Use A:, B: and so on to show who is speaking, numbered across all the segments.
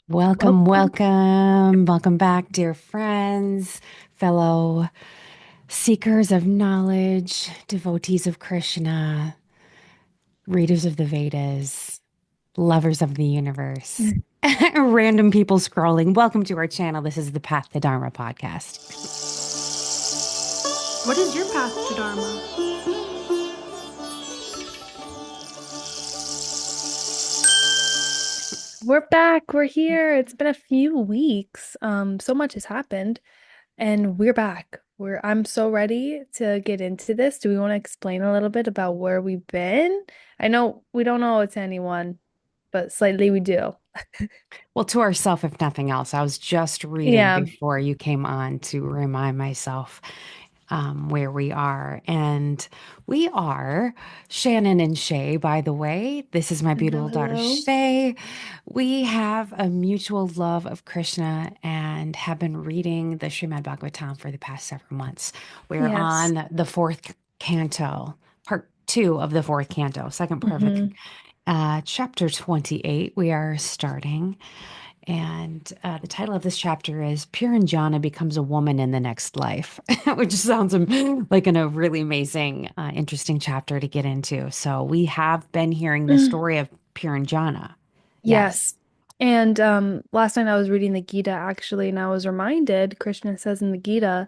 A: Welcome,
B: Welcome.
A: welcome, welcome back, dear friends, fellow seekers of knowledge, devotees of Krishna, readers of the Vedas, lovers of the universe, random people scrolling. Welcome to our channel. This is the Path to Dharma podcast.
B: What is your path to Dharma? We're back. We're here. It's been a few weeks. So much has happened, and we're back. I'm so ready to get into this. Do we want to explain a little bit about where we've been? I know we don't owe it to anyone, but slightly we do.
A: Well, to ourselves, if nothing else, I was just reading
B: Yeah.
A: before you came on to remind myself where we are. And we are Shannon and Shay, by the way. This is my
B: Hello,
A: beautiful daughter,
B: hello.
A: Shay. We have a mutual love of Krishna and have been reading the Srimad Bhagavatam for the past several months. We're
B: Yes.
A: on the fourth canto, part two of the fourth canto, second perfect,
B: Mm-hmm.
A: chapter 28. We are starting. And the title of this chapter is Puranjana Becomes a Woman in the Next Life, which sounds like a really amazing, interesting chapter to get into. So we have been hearing the story of Puranjana. Yes,
B: Yes. And last night I was reading the Gita actually, and I was reminded, Krishna says in the Gita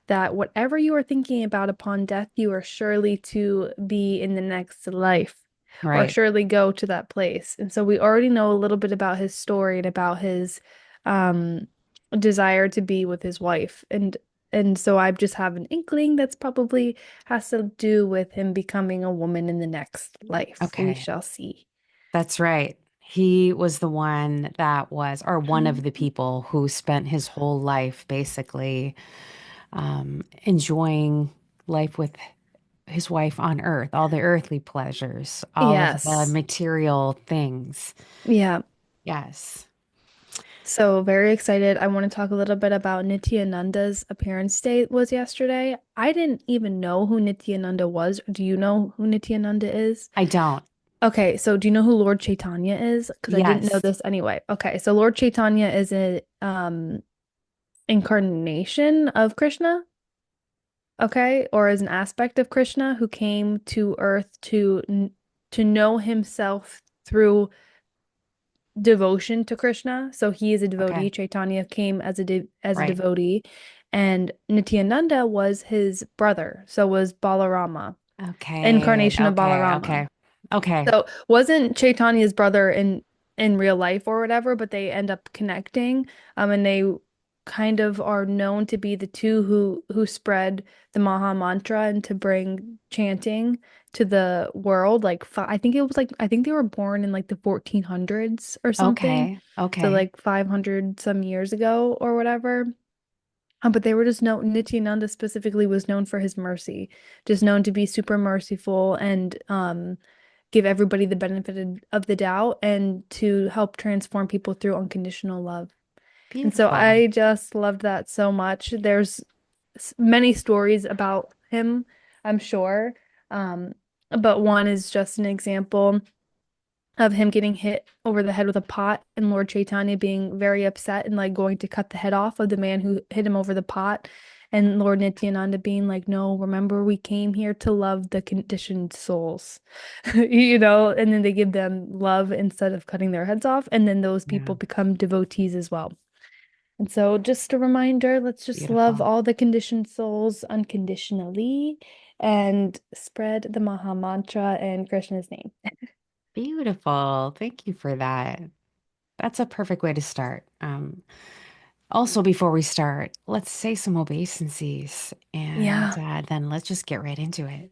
B: that whatever you are thinking about upon death, you are surely to be in the next life or
A: right.
B: surely go to that place. And so we already know a little bit about his story and about his um desire to be with his wife. And so I just have an inkling that's probably has to do with him becoming a woman in the next life. We
A: Okay,
B: shall see.
A: that's right. He was the one that was, or one of the people who spent his whole life basically enjoying life with his wife on earth, all the earthly pleasures, all of the
B: Yes.
A: material things.
B: Yeah.
A: Yes.
B: So very excited. I want to talk a little bit about Nityananda's appearance date was yesterday. I didn't even know who Nityananda was. Do you know who Nityananda is?
A: I don't.
B: Okay, so do you know who Lord Chaitanya is? Because I didn't know
A: Yes.
B: this anyway. Okay, so Lord Chaitanya is a incarnation of Krishna, okay, or is an aspect of Krishna who came to Earth to know himself through devotion to Krishna. So he is a devotee.
A: Okay.
B: Chaitanya came as a
A: Right.
B: devotee, and Nityananda was his brother. So was Balarama,
A: Okay.
B: incarnation of
A: Okay.
B: Balarama.
A: Okay. Okay.
B: So wasn't Chaitanya's brother in real life or whatever, but they end up connecting, and they kind of are known to be the two who spread the Maha Mantra and to bring chanting to the world. Like I think it was like I think they were born in like the 1400s or something,
A: Okay.
B: so
A: Okay.
B: like 500 some years ago or whatever. But they were just known, Nityananda specifically was known for his mercy, just known to be super merciful and give everybody the benefit of the doubt and to help transform people through unconditional love. And so
A: Beautiful.
B: I just loved that so much. There's many stories about him, I'm sure. Um, but one is just an example of him getting hit over the head with a pot and Lord Chaitanya being very upset and like going to cut the head off of the man who hit him over the pot. And Lord Nityananda being like, no, remember we came here to love the conditioned souls, and then they give them love instead of cutting their heads off. And then those
A: Yeah.
B: people become devotees as well. And so, just a reminder, let's just love
A: Beautiful.
B: all the conditioned souls unconditionally and spread the Maha Mantra in Krishna's name.
A: Beautiful. Thank you for that. That's a perfect way to start. Also, before we start, let's say some obeisances and
B: Yeah.
A: then let's just get right into it.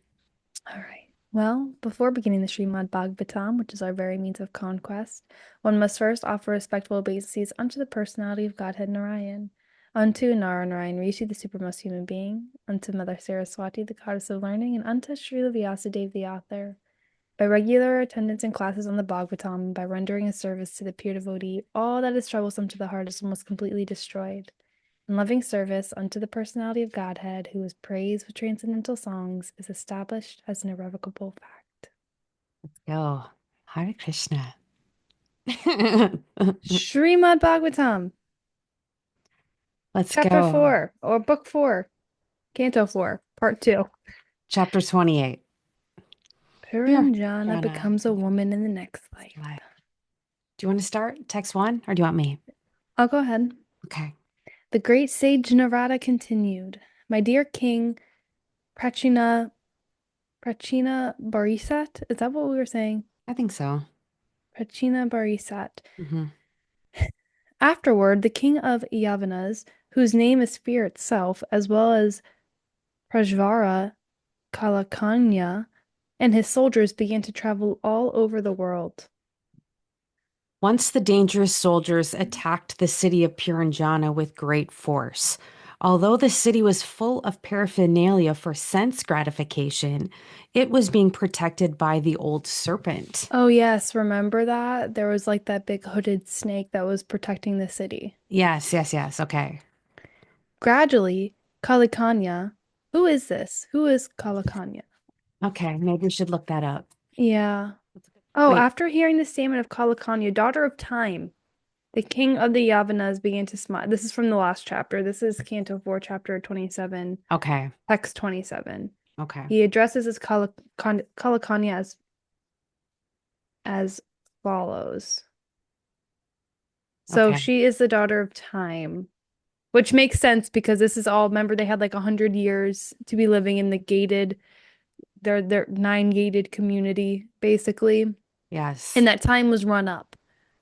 B: All right. Well, before beginning the Srimad Bhagavatam, which is our very means of conquest, one must first offer respectful obeisances unto the personality of Godhead Narayan, unto Nara Narayan Rishi, the supermost human being, unto Mother Saraswati, the goddess of learning, and unto Srila Vyasadeva, the author. By regular attendance in classes on the Bhagavatam, and by rendering a service to the pure devotee, all that is troublesome to the heart is almost completely destroyed. And loving service unto the personality of Godhead, who is praised with transcendental songs, is established as an irrevocable fact.
A: Go. Hare Krishna.
B: Srimad Bhagavatam,
A: Let's
B: Chapter
A: go.
B: 4, or Book 4, Canto 4, Part 2.
A: Chapter 28. Here,
B: Puranjana
A: Jana.
B: becomes a woman in the next life.
A: Life. Do you want to start text one or do you want me?
B: I'll go ahead.
A: Okay,
B: The great sage Narada continued. My dear king, Prachina, Prachina Barisat? Is that what we were saying?
A: I think so.
B: Prachina Barisat.
A: Hmm.
B: Afterward, the king of Yavanas, whose name is fear itself, as well as Prajvara Kalakanya, and his soldiers began to travel all over the world.
A: Once the dangerous soldiers attacked the city of Puranjana with great force. Although the city was full of paraphernalia for sense gratification, it was being protected by the old serpent.
B: Oh, yes, remember that? There was like that big hooded snake that was protecting the city.
A: Yes, yes, yes. Okay.
B: Gradually, Kalikanya. Who is this? Who is Kalikanya?
A: Okay, maybe we should look that up.
B: Yeah. Oh,
A: Wait,
B: after hearing the statement of Kalikanya, daughter of time, the king of the Yavanas began to smile. This is from the last chapter. This is Canto 4, chapter 27,
A: okay,
B: text 27.
A: okay,
B: He addresses his Kalikanya as follows. So
A: okay.
B: she is the daughter of time, which makes sense because this is all, remember, they had like 100 years to be living in the gated, their nine gated community, basically.
A: Yes.
B: And that time was run up,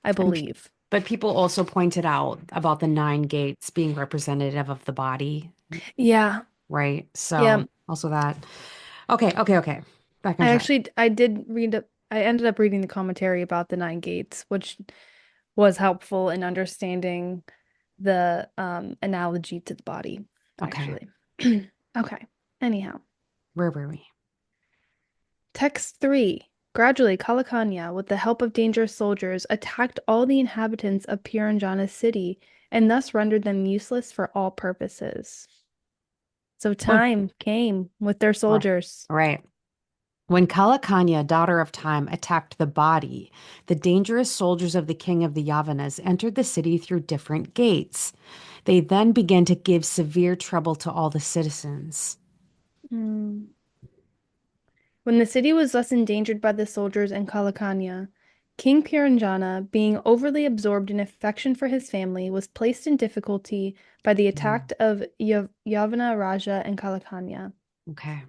B: I
A: And
B: believe.
A: but people also pointed out about the nine gates being representative of the body,
B: Yeah.
A: right?
B: Yeah.
A: So also that. Okay, okay, okay. Back on
B: I
A: track.
B: actually I did read up I ended up reading the commentary about the nine gates, which was helpful in understanding the analogy to the body,
A: Okay.
B: actually. Okay. Anyhow,
A: Where were we?
B: text 3. Gradually, Kalakanya, with the help of dangerous soldiers, attacked all the inhabitants of Puranjana city and thus rendered them useless for all purposes. So
A: When,
B: time came with their
A: right.
B: soldiers.
A: Right. When Kalakanya, daughter of time, attacked the body, the dangerous soldiers of the king of the Yavanas entered the city through different gates. They then began to give severe trouble to all the citizens.
B: Mm. When the city was thus endangered by the soldiers and Kalakanya, King Puranjana, being overly absorbed in affection for his family, was placed in difficulty by the attack
A: Mhm.
B: of Yavana Raja and Kalakanya.
A: Okay.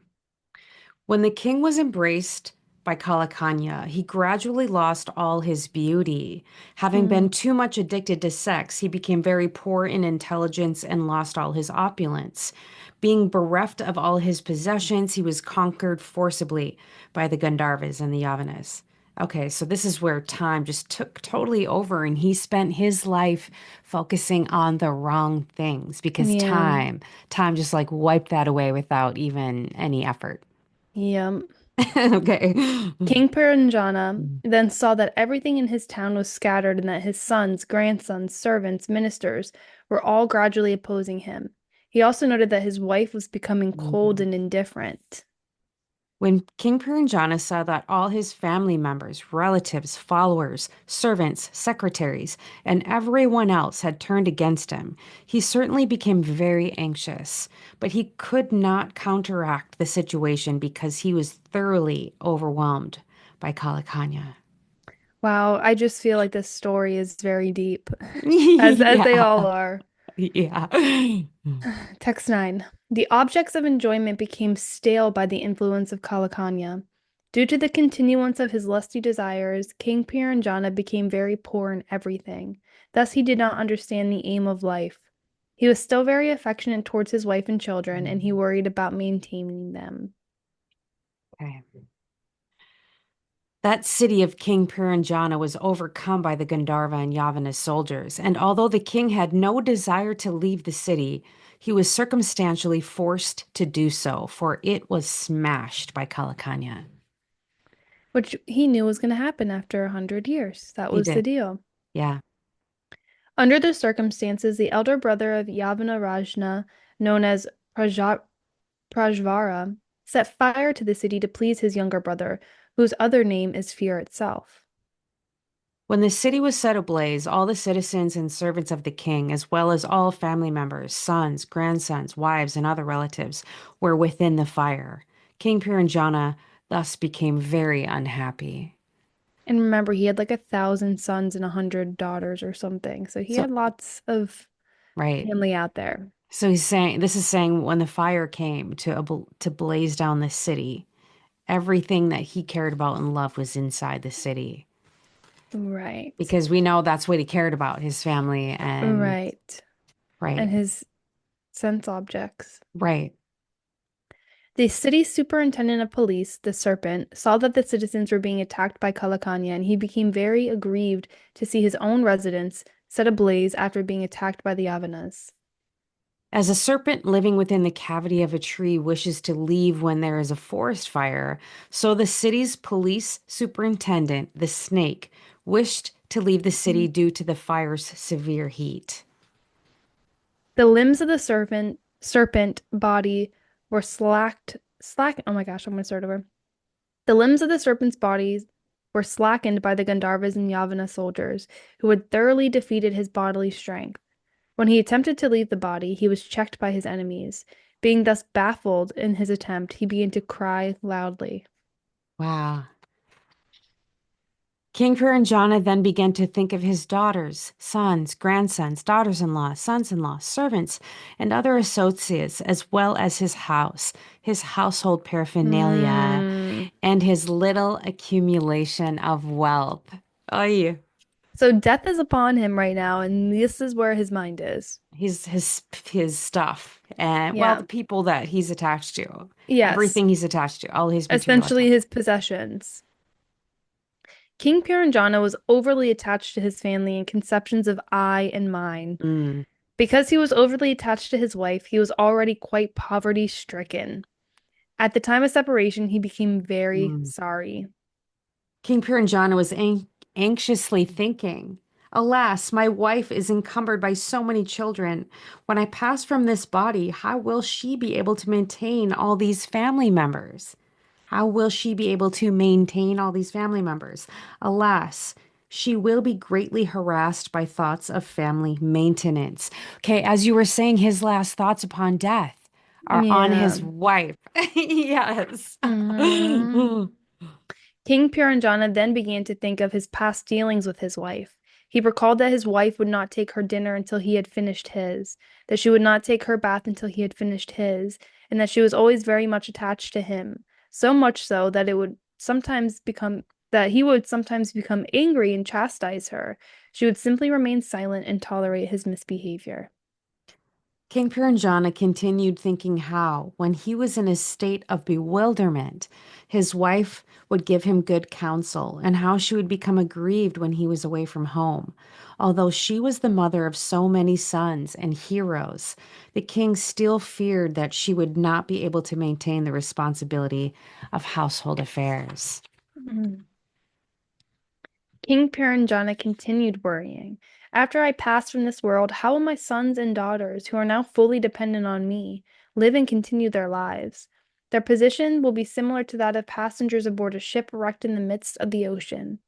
A: When the king was embraced by Kalakanya, he gradually lost all his beauty. Having
B: Mm.
A: been too much addicted to sex, he became very poor in intelligence and lost all his opulence. Being bereft of all his possessions, he was conquered forcibly by the Gandharvas and the Yavanas. Okay, so this is where time just took totally over, and he spent his life focusing on the wrong things because
B: Yeah.
A: time just like wiped that away without even any effort.
B: Yeah.
A: Okay.
B: King Puranjana then saw that everything in his town was scattered and that his sons, grandsons, servants, ministers were all gradually opposing him. He also noted that his wife was becoming cold and indifferent.
A: When King Puranjana saw that all his family members, relatives, followers, servants, secretaries, and everyone else had turned against him, he certainly became very anxious. But he could not counteract the situation because he was thoroughly overwhelmed by Kalakanya.
B: Wow, I just feel like this story is very deep, as they
A: Yeah.
B: all are.
A: Yeah.
B: Text 9. The objects of enjoyment became stale by the influence of Kalakanya. Due to the continuance of his lusty desires, King Piranjana became very poor in everything. Thus, he did not understand the aim of life. He was still very affectionate towards his wife and children, and he worried about maintaining them.
A: Okay. That city of King Puranjana was overcome by the Gandharva and Yavana soldiers, and although the king had no desire to leave the city, he was circumstantially forced to do so, for it was smashed by Kalakanya.
B: Which he knew was going to happen after 100 years. That
A: He
B: was the
A: did.
B: deal.
A: Yeah.
B: Under the circumstances, the elder brother of Yavana Rajna, known as Prajvara, set fire to the city to please his younger brother, whose other name is fear itself.
A: When the city was set ablaze, all the citizens and servants of the king, as well as all family members, sons, grandsons, wives, and other relatives, were within the fire. King Puranjana thus became very unhappy.
B: And remember, he had like 1,000 sons and 100 daughters or something. So he
A: So,
B: had lots of
A: right.
B: family out there.
A: So he's saying, this is saying when the fire came to blaze down the city, everything that he cared about and loved was inside the city.
B: Right.
A: Because we know that's what he cared about, his family and
B: Right. And
A: right,
B: his sense objects.
A: right.
B: The city superintendent of police, the Serpent, saw that the citizens were being attacked by Kalakanya, and he became very aggrieved to see his own residence set ablaze after being attacked by the Yavanas.
A: As a serpent living within the cavity of a tree wishes to leave when there is a forest fire, so the city's police superintendent, the snake, wished to leave the city due to the fire's severe heat.
B: The limbs of the serpent body were oh my gosh, I'm gonna start over. The limbs of the serpent's bodies were slackened by the Gandharvas and Yavana soldiers, who had thoroughly defeated his bodily strength. When he attempted to leave the body, he was checked by his enemies. Being thus baffled in his attempt, he began to cry loudly.
A: Wow. King Puranjana then began to think of his daughters, sons, grandsons, daughters-in-law, sons-in-law, servants, and other associates, as well as his house, his household paraphernalia,
B: Hmm.
A: and his little accumulation of wealth. Oy.
B: So death is upon him right now, and this is where his mind is.
A: His stuff and well,
B: Yeah.
A: the people that he's attached to,
B: Yes.
A: everything he's attached to, all his material
B: Essentially
A: attached.
B: his possessions. King Puranjana was overly attached to his family and conceptions of I and mine.
A: Mm,
B: Because he was overly attached to his wife, he was already quite poverty-stricken. At the time of separation, he became very
A: mm.
B: sorry.
A: King Puranjana was anxiously thinking, alas, my wife is encumbered by so many children. When I pass from this body, how will she be able to maintain all these family members? How will she be able to maintain all these family members? Alas, she will be greatly harassed by thoughts of family maintenance. Okay, as you were saying, his last thoughts upon death are on
B: Yeah.
A: his wife. Yes.
B: hmm King Puranjana then began to think of his past dealings with his wife. He recalled that his wife would not take her dinner until he had finished his, that she would not take her bath until he had finished his, and that she was always very much attached to him, so much so that he would sometimes become angry and chastise her. She would simply remain silent and tolerate his misbehavior.
A: King Puranjana continued thinking how, when he was in a state of bewilderment, his wife would give him good counsel, and how she would become aggrieved when he was away from home. Although she was the mother of so many sons and heroes, the king still feared that she would not be able to maintain the responsibility of household affairs.
B: Mhm. King Puranjana continued worrying. After I pass from this world, how will my sons and daughters, who are now fully dependent on me, live and continue their lives? Their position will be similar to that of passengers aboard a ship wrecked in the midst of the ocean.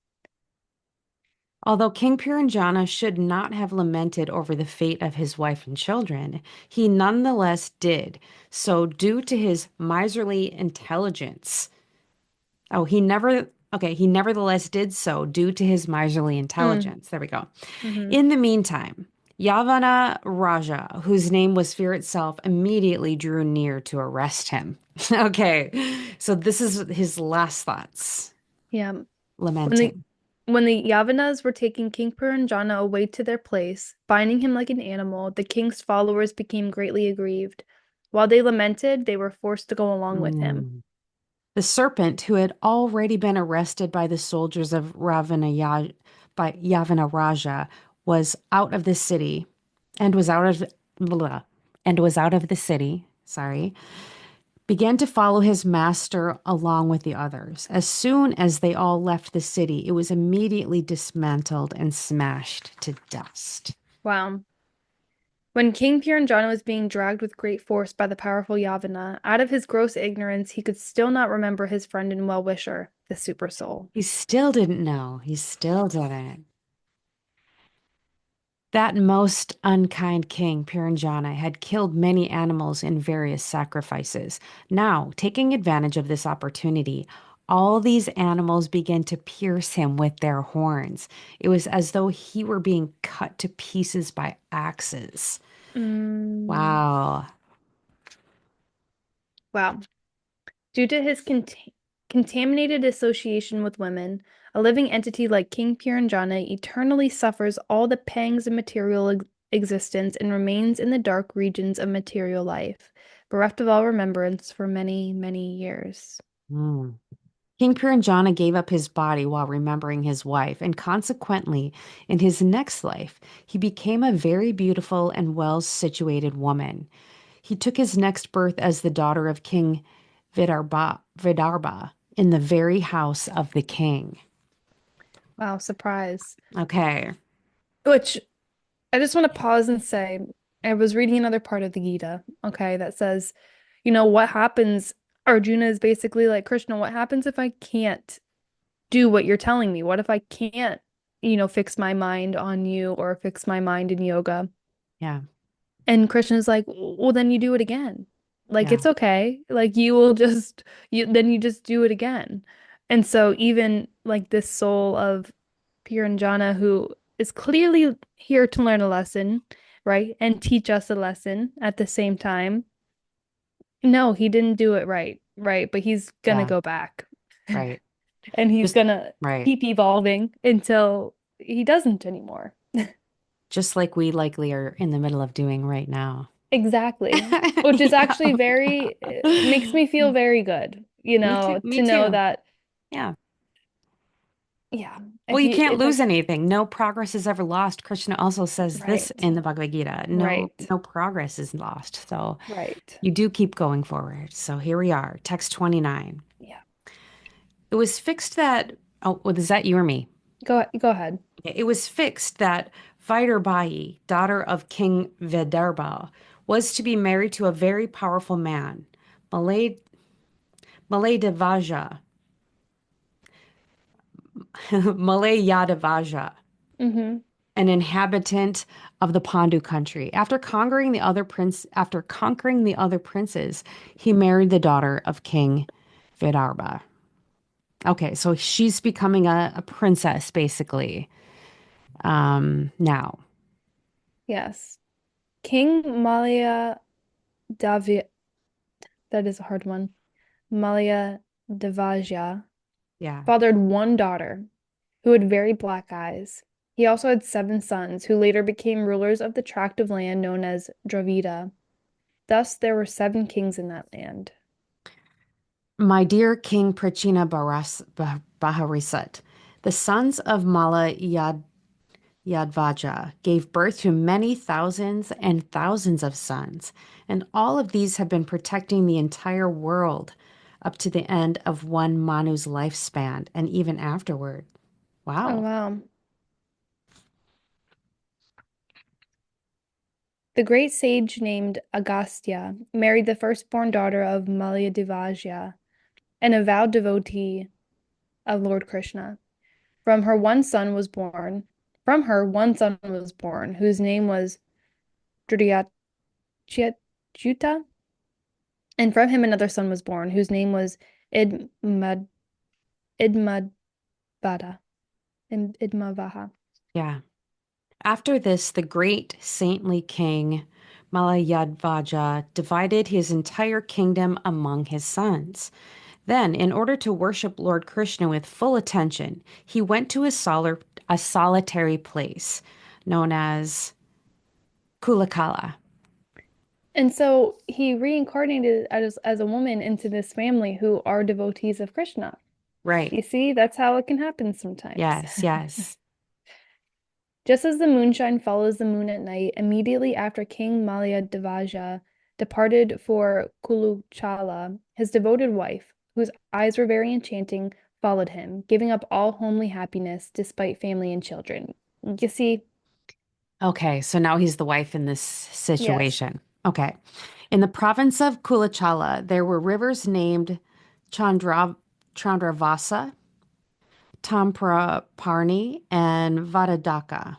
A: Although King Puranjana should not have lamented over the fate of his wife and children, he nonetheless did, so due to his miserly intelligence. Oh, he nevertheless did so due to his miserly
B: Mm,
A: intelligence. There we go.
B: hmm
A: In the meantime, Yavana Raja, whose name was Fear itself, immediately drew near to arrest him. Okay, so this is his last thoughts,
B: Yeah. When the
A: lamenting.
B: when the Yavanas were taking King Puranjana away to their place, binding him like an animal, the king's followers became greatly aggrieved. While they lamented, they were forced to go along with him.
A: Mm. The serpent, who had already been arrested by the soldiers of by Yavanaraja, was out of the city and was out of blah, and was out of the city, sorry, began to follow his master along with the others. As soon as they all left the city, it was immediately dismantled and smashed to dust.
B: Wow. When King Puranjana was being dragged with great force by the powerful Yavana, out of his gross ignorance, he could still not remember his friend and well-wisher, the Super Soul.
A: He still didn't know. He still didn't. That most unkind king, Puranjana, had killed many animals in various sacrifices. Now, taking advantage of this opportunity, all these animals began to pierce him with their horns. It was as though he were being cut to pieces by axes.
B: Mm,
A: Wow.
B: wow. Due to his contaminated association with women, a living entity like King Puranjana eternally suffers all the pangs of material existence and remains in the dark regions of material life, bereft of all remembrance for many, many years.
A: Hmm. King Puranjana gave up his body while remembering his wife, and consequently, in his next life, he became a very beautiful and well situated woman. He took his next birth as the daughter of King Vidarbha in the very house of the king.
B: Wow, surprise.
A: Okay.
B: Which I just want to pause and say, I was reading another part of the Gita, okay, that says, what happens? Arjuna is basically like, Krishna, what happens if I can't do what you're telling me? What if I can't, fix my mind on you or fix my mind in yoga?
A: Yeah.
B: And Krishna's like, well, then you do it again. Like,
A: Yeah.
B: it's okay. Like, then you just do it again. And so, even like this soul of Puranjana, who is clearly here to learn a lesson, right? And teach us a lesson at the same time. No, he didn't do it right. Right. But he's gonna
A: Yeah.
B: go back
A: Right.
B: and he's
A: Just
B: gonna
A: right.
B: keep evolving until he doesn't anymore.
A: Just like we likely are in the middle of doing right now.
B: Exactly. Which is actually very, it makes
A: Yeah.
B: me feel very good,
A: Me too.
B: to
A: Me
B: know
A: too.
B: that,
A: Yeah.
B: yeah,
A: Well, you can't
B: if
A: lose
B: I,
A: anything. No progress is ever lost. Krishna also says this
B: right,
A: in the Bhagavad Gita. No,
B: right,
A: no progress is lost. So
B: right.
A: you do keep going forward. So here we are, text 29.
B: Yeah.
A: It was fixed that, oh, well, is that you or me?
B: Go ahead.
A: It was fixed that Vaidarbayi, daughter of King Vidarbha, was to be married to a very powerful man, Malay, Malayadvaja, Malayadvaja,
B: Mm-hmm.
A: an inhabitant of the Pandu country. After conquering the other princes, he married the daughter of King Vidarbha. Okay, so she's becoming a princess basically. Now,
B: Yes. King Malia Davia, that is a hard one. Malia Devaja
A: yeah.
B: fathered one daughter who had very black eyes. He also had seven sons who later became rulers of the tract of land known as Dravida. Thus, there were seven kings in that land.
A: My dear King Baharisat, the sons of Yadvaja gave birth to many thousands and thousands of sons, and all of these have been protecting the entire world up to the end of one Manu's lifespan and even afterward.
B: Oh,
A: Wow.
B: wow. The great sage named Agastya married the firstborn daughter of Malayadivajya, an avowed devotee of Lord Krishna. From her one son was born, from her one son was born, whose name was Dryachuta, and from him another son was born, whose name was Idmad Idmadbada, Idmavaha.
A: Yeah. After this, the great saintly king Malayadvaja divided his entire kingdom among his sons. Then, in order to worship Lord Krishna with full attention, he went to a solitary place known as Kulakala.
B: And so he reincarnated as a woman into this family who are devotees of Krishna.
A: Right.
B: You see, that's how it can happen sometimes.
A: Yes, yes.
B: Just as the moonshine follows the moon at night, immediately after King Malayadvaja departed for Kuluchala, his devoted wife, whose eyes were very enchanting, followed him, giving up all homely happiness despite family and children. You see,
A: Okay, so now he's the wife in this
B: yes.
A: situation. Okay. In the province of Kulachala, there were rivers named Chandravasa, Tampraparni, and Vadadaka.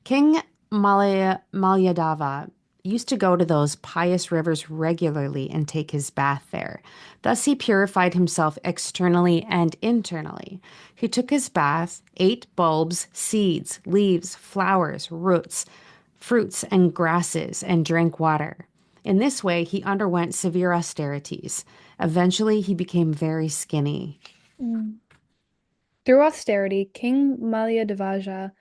A: King Malyadava used to go to those pious rivers regularly and take his bath there. Thus he purified himself externally and internally. He took his bath, ate bulbs, seeds, leaves, flowers, roots, fruits, and grasses, and drank water. In this way, he underwent severe austerities. Eventually, he became very skinny.
B: Mm. Through austerity, King Malyadvaja,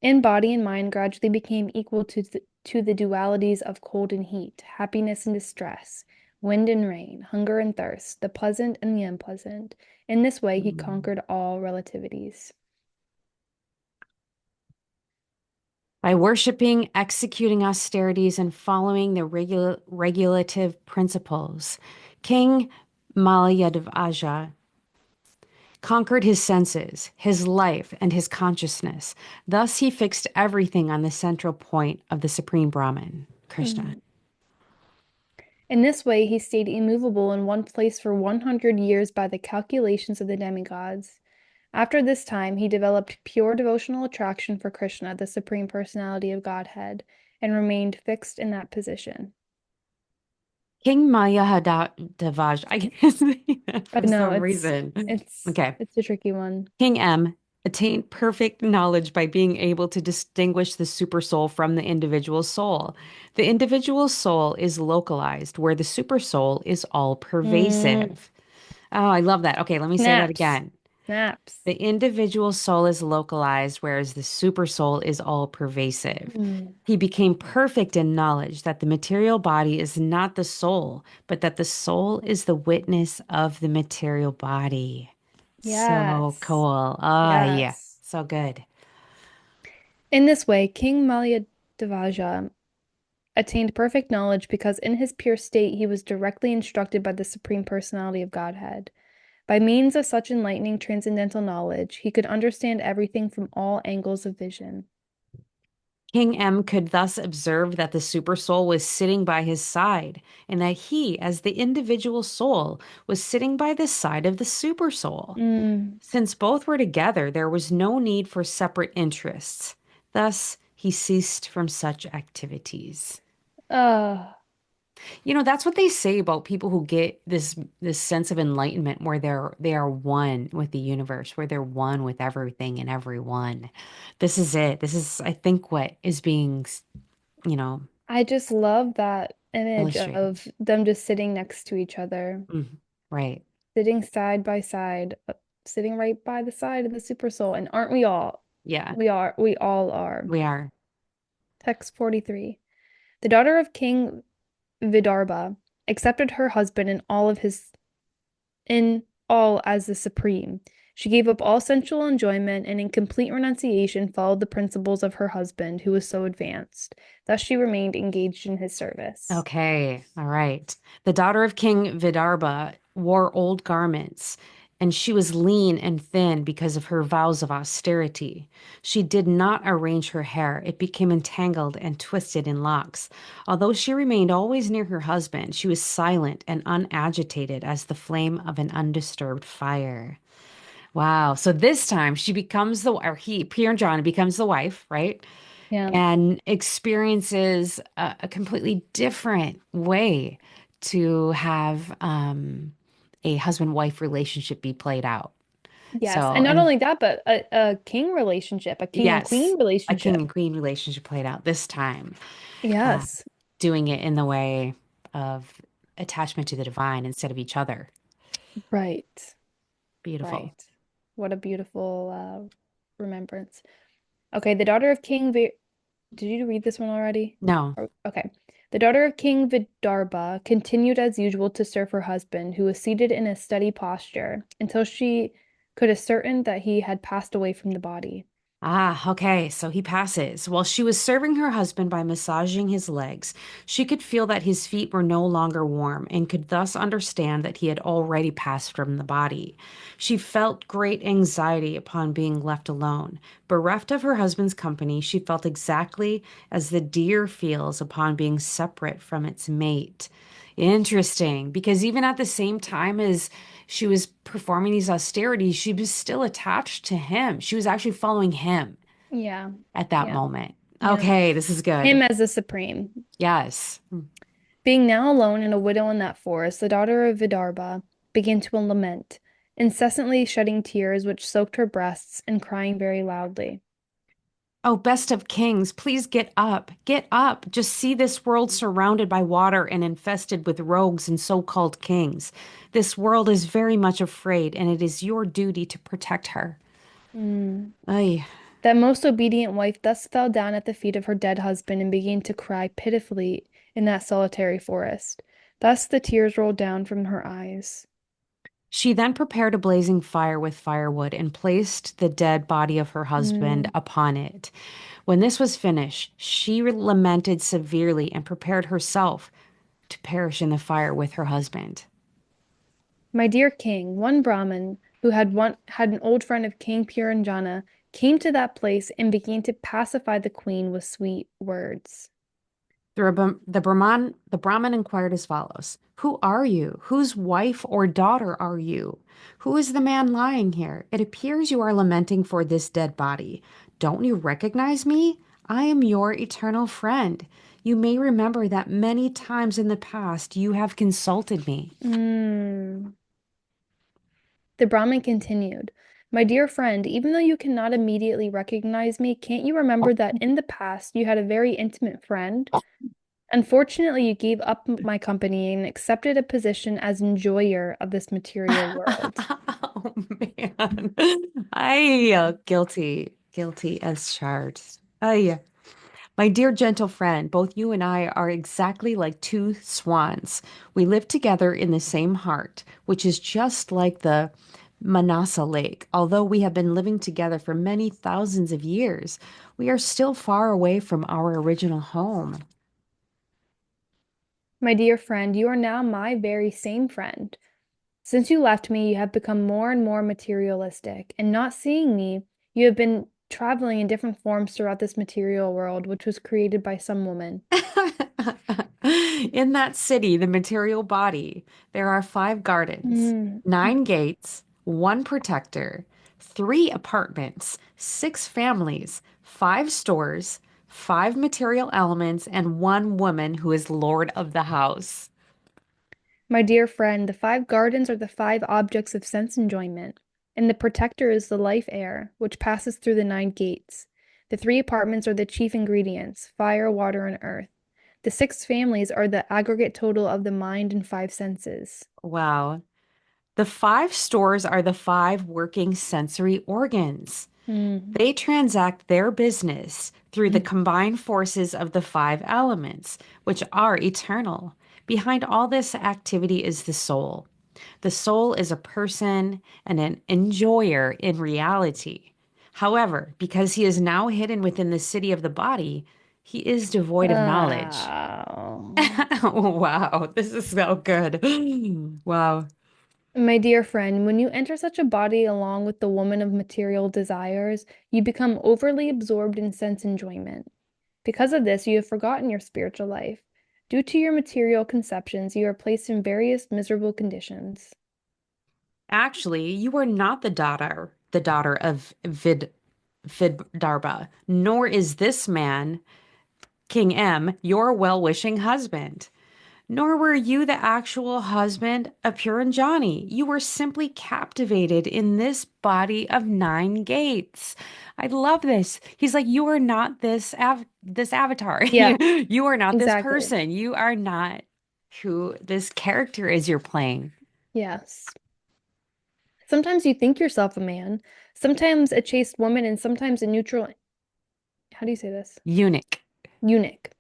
B: in body and mind, gradually became equal to the dualities of cold and heat, happiness and distress, wind and rain, hunger and thirst, the pleasant and the unpleasant. In this way, he conquered all relativities.
A: By worshiping, executing austerities, and following the regulative principles, King Malayadvaja conquered his senses, his life, and his consciousness. Thus, he fixed everything on the central point of the Supreme Brahman, Krishna.
B: Mm. In this way, he stayed immovable in one place for 100 years by the calculations of the demigods. After this time, he developed pure devotional attraction for Krishna, the Supreme Personality of Godhead, and remained fixed in that position.
A: King Malayadvaja, I guess
B: I
A: for
B: know
A: some reason.
B: it's
A: Okay.
B: it's a tricky one.
A: King M attained perfect knowledge by being able to distinguish the supersoul from the individual soul. The individual soul is localized, where the supersoul is all
B: Mm,
A: pervasive. Oh, I love that. Okay, let me say that
B: snaps.
A: again.
B: Snaps.
A: The individual soul is localized, whereas the supersoul is all pervasive.
B: Mm,
A: He became perfect in knowledge that the material body is not the soul, but that the soul is the witness of the material body. So
B: yes.
A: cool. Ah, yeah.
B: Yes.
A: So good.
B: In this way, King Malyadvaja attained perfect knowledge because in his pure state he was directly instructed by the Supreme Personality of Godhead. By means of such enlightening transcendental knowledge, he could understand everything from all angles of vision.
A: King M could thus observe that the supersoul was sitting by his side, and that he, as the individual soul, was sitting by the side of the supersoul.
B: Mm.
A: Since both were together, there was no need for separate interests. Thus, he ceased from such activities.
B: Uh,
A: That's what they say about people who get this sense of enlightenment where they are one with the universe, where they're one with everything and everyone. This is it. This is, I think, what is being, you know,
B: I just love that image
A: illustrated.
B: of them just sitting next to each other,
A: Mhm. Right.
B: sitting side by side, sitting right by the side of the super soul. And aren't we all?
A: Yeah,
B: We all are.
A: we are.
B: Text 43. The daughter of King Vidarbha accepted her husband in all as the supreme. She gave up all sensual enjoyment and in complete renunciation followed the principles of her husband, who was so advanced. Thus she remained engaged in his service.
A: Okay, all right. The daughter of King Vidarbha wore old garments, and she was lean and thin because of her vows of austerity. She did not arrange her hair, it became entangled and twisted in locks. Although she remained always near her husband, she was silent and unagitated as the flame of an undisturbed fire. Wow. So this time she becomes Puranjana becomes the wife, right?
B: Yeah.
A: And experiences a completely different way to have a husband-wife relationship be played out.
B: Yes.
A: So,
B: And not
A: and
B: only that, but a king relationship, a king and
A: yes,
B: queen
A: a king
B: relationship.
A: and queen relationship played out this time, uh,
B: Yes.
A: doing it in the way of attachment to the divine instead of each other.
B: Right.
A: Beautiful.
B: Right. What a beautiful remembrance. Okay, the daughter of King Vi Did you read this one already?
A: No.
B: Okay. The daughter of King Vidarbha continued as usual to serve her husband, who was seated in a steady posture, until she could ascertain that he had passed away from the body.
A: Ah, okay. So he passes. While she was serving her husband by massaging his legs, she could feel that his feet were no longer warm and could thus understand that he had already passed from the body. She felt great anxiety upon being left alone. Bereft of her husband's company, she felt exactly as the deer feels upon being separate from its mate. Interesting, because even at the same time as she was performing these austerities, she was still attached to him. She was actually following him
B: Yeah.
A: at that
B: Yeah.
A: moment.
B: Yeah.
A: Okay, this is
B: Him
A: good.
B: as the supreme.
A: Yes.
B: Being now alone and a widow in that forest, the daughter of Vidarbha began to lament, incessantly shedding tears which soaked her breasts and crying very loudly.
A: Oh, best of kings, please get up. Get up. Just see this world surrounded by water and infested with rogues and so-called kings. This world is very much afraid, and it is your duty to protect her.
B: Mm.
A: Ay.
B: That most obedient wife thus fell down at the feet of her dead husband and began to cry pitifully in that solitary forest. Thus the tears rolled down from her eyes.
A: She then prepared a blazing fire with firewood and placed the dead body of her husband
B: Mm.
A: upon it. When this was finished, she lamented severely and prepared herself to perish in the fire with her husband.
B: My dear king, one Brahmin who had an old friend of King Puranjana came to that place and began to pacify the queen with sweet words.
A: The Brahmin inquired as follows: Who are you? Whose wife or daughter are you? Who is the man lying here? It appears you are lamenting for this dead body. Don't you recognize me? I am your eternal friend. You may remember that many times in the past you have consulted me.
B: Mm. The Brahmin continued, my dear friend, even though you cannot immediately recognize me, can't you remember that in the past you had a very intimate friend? Unfortunately, you gave up my company and accepted a position as enjoyer of this material world.
A: Oh man. I guilty as charged. I My dear gentle friend, both you and I are exactly like two swans. We live together in the same heart, which is just like the Manasa Lake. Although we have been living together for many thousands of years, we are still far away from our original home.
B: My dear friend, you are now my very same friend. Since you left me, you have become more and more materialistic, and not seeing me, you have been traveling in different forms throughout this material world, which was created by some woman.
A: In that city, the material body, there are 5 gardens,
B: Mm.
A: 9 gates, one protector, 3 apartments, 6 families, 5 stores, 5 material elements, and one woman who is lord of the house.
B: My dear friend, the 5 gardens are the 5 objects of sense enjoyment, and the protector is the life air, which passes through the 9 gates. The 3 apartments are the chief ingredients, fire, water, and earth. The 6 families are the aggregate total of the mind and 5 senses.
A: Wow. The 5 stores are the 5 working sensory organs.
B: Mm.
A: They transact their business through the combined forces of the 5 elements, which are eternal. Behind all this activity is the soul. The soul is a person and an enjoyer in reality. However, because he is now hidden within the city of the body, he is devoid of knowledge.
B: Oh.
A: Wow, this is so good. Wow.
B: My dear friend, when you enter such a body along with the woman of material desires, you become overly absorbed in sense enjoyment. Because of this, you have forgotten your spiritual life. Due to your material conceptions, you are placed in various miserable conditions.
A: Actually, you are not the daughter of Vidarbha, nor is this man, King M, your well-wishing husband. Nor were you the actual husband of Puranjani. You were simply captivated in this body of 9 gates. I love this. He's like, you are not this avatar.
B: Yeah,
A: You are not this
B: exactly.
A: person. You are not who this character is you're playing.
B: Yes. Sometimes you think yourself a man, sometimes a chaste woman, and sometimes a neutral, how do you say this?
A: Eunuch.
B: Eunuch.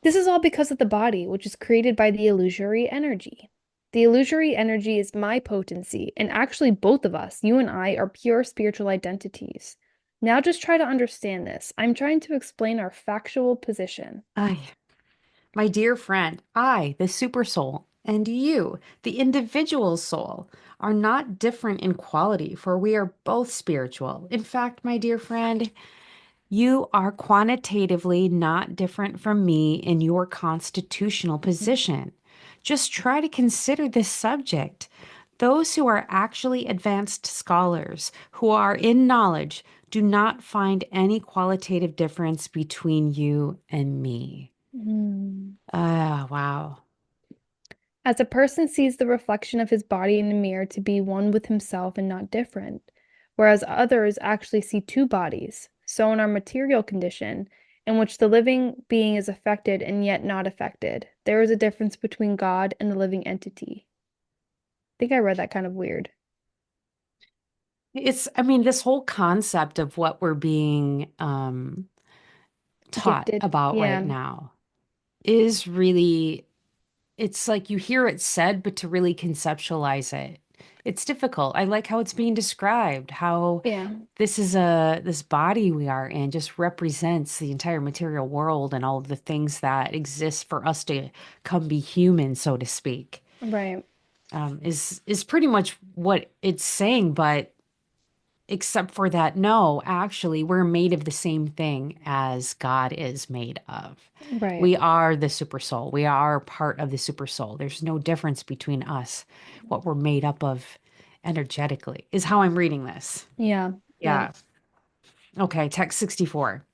B: This is all because of the body, which is created by the illusory energy. The illusory energy is my potency, and actually, both of us, you and I, are pure spiritual identities. Now just try to understand this. I'm trying to explain our factual position.
A: Ay. My dear friend, I, the super soul, and you, the individual soul, are not different in quality, for we are both spiritual. In fact, my dear friend, you are quantitatively not different from me in your constitutional position. Just try to consider this subject. Those who are actually advanced scholars, who are in knowledge, do not find any qualitative difference between you and me.
B: Mm.
A: Ah, wow.
B: As a person sees the reflection of his body in a mirror to be one with himself and not different, whereas others actually see two bodies, so in our material condition, in which the living being is affected and yet not affected, there is a difference between God and the living entity. I think I read that kind of weird.
A: I mean, this whole concept of what we're being taught
B: Gifted.
A: about right
B: Yeah.
A: now is really, it's like you hear it said, but to really conceptualize it, it's difficult. I like how it's being described, how
B: Yeah.
A: this body we are in just represents the entire material world and all of the things that exist for us to come be human, so to speak.
B: Right.
A: Is pretty much what it's saying, but except for that, no, actually, we're made of the same thing as God is made of.
B: Right.
A: We are the super soul. We are part of the super soul. There's no difference between us, what we're made up of energetically, is how I'm reading this.
B: Yeah. Yeah.
A: Yeah. Okay, text 64.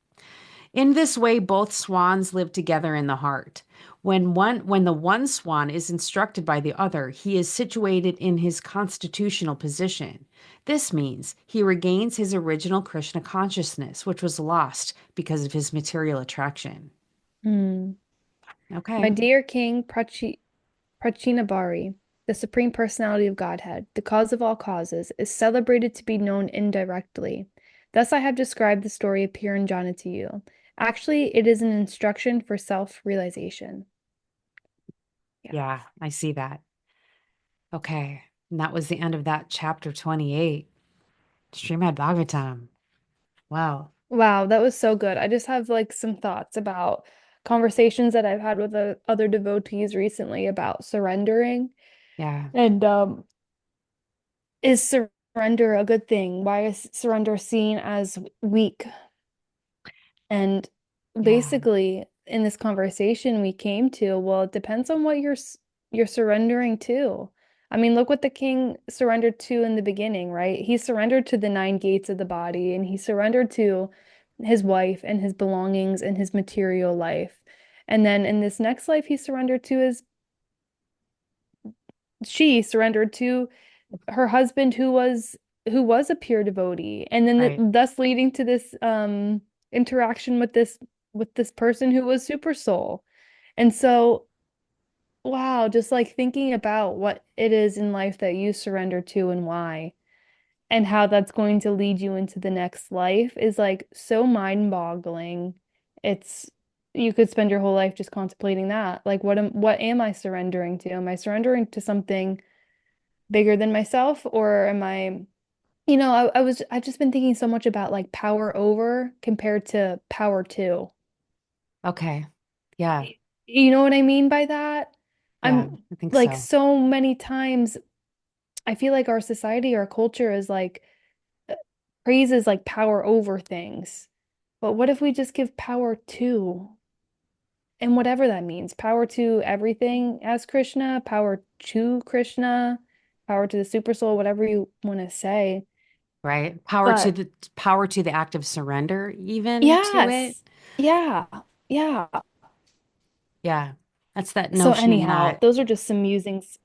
A: In this way, both swans live together in the heart. When the one swan is instructed by the other, he is situated in his constitutional position. This means he regains his original Krishna consciousness, which was lost because of his material attraction.
B: Hmm. My
A: Okay.
B: dear King Prachinabhari, the Supreme Personality of Godhead, the cause of all causes, is celebrated to be known indirectly. Thus, I have described the story of Puranjana to you. Actually, it is an instruction for self-realization. Yeah.
A: Yeah, I see that. Okay. And that was the end of that chapter 28. Srimad Bhagavatam. Wow.
B: Wow, that was so good. I just have like some thoughts about conversations that I've had with other devotees recently about surrendering.
A: Yeah.
B: And is surrender a good thing? Why is surrender seen as weak? And
A: Yeah.
B: basically, in this conversation, we came to, well, it depends on what you're surrendering to. I mean, look what the king surrendered to in the beginning, right? He surrendered to the nine gates of the body, and he surrendered to his wife and his belongings and his material life. And then in this next life, he surrendered to his, she surrendered to her husband who was a pure devotee, and then
A: Right.
B: thus leading to this interaction with this person who was super soul. And so wow, just like thinking about what it is in life that you surrender to and why, and how that's going to lead you into the next life is like so mind-boggling. It's You could spend your whole life just contemplating that. Like what am I surrendering to? Am I surrendering to something bigger than myself, or am I, I've just been thinking so much about like power over compared to power to.
A: Okay. Yeah.
B: You know what I mean by that?
A: Yeah.
B: I'm
A: I think
B: like
A: so.
B: so many times I feel like our society, our culture is like uh, praises like power over things. But what if we just give power to, and whatever that means, power to everything as Krishna, power to Krishna, power to the super soul, whatever you want to say.
A: Right?
B: But
A: Power to the act of surrender, even to it.
B: yes. Yeah. Yeah.
A: Yeah. That's that
B: So
A: notion
B: anyhow,
A: that,
B: those are just some musings.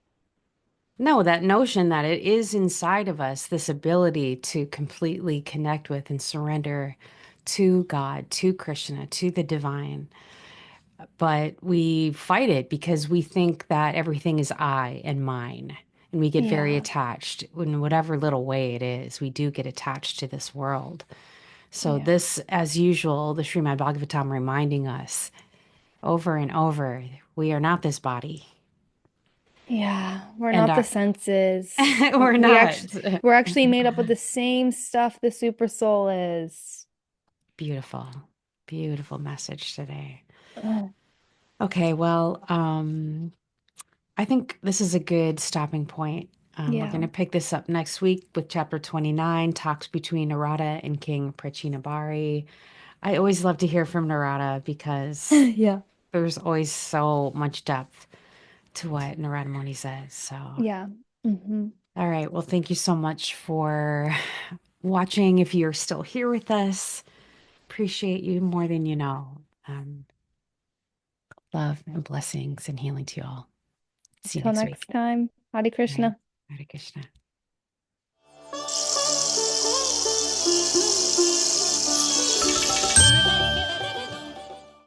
A: no, that notion that it is inside of us, this ability to completely connect with and surrender to God, to Krishna, to the divine. But we fight it because we think that everything is I and mine. And we get very
B: Yeah.
A: attached in whatever little way it is. We do get attached to this world. So,
B: Yeah.
A: this, as usual, the Srimad Bhagavatam reminding us over and over, we are not this body.
B: Yeah, we're
A: And
B: not the
A: our,
B: senses.
A: we're not.
B: We're actually made up of the same stuff the super soul is.
A: Beautiful, beautiful message today.
B: Oh,
A: Okay, well, I think this is a good stopping point. We're going
B: yeah.
A: to pick this up next week with chapter 29, talks between Narada and King Prachinabhari. I always love to hear from Narada because
B: Yeah.
A: there's always so much depth to what Narada Muni says. So,
B: Yeah. Hmm.
A: all right. Well, thank you so much for watching, if you're still here with us. Appreciate you more than you know. Um, Love and blessings and healing to you all. See you
B: Until
A: next week.
B: next time, Hare
A: All right.
B: Krishna.
A: Hare Krishna.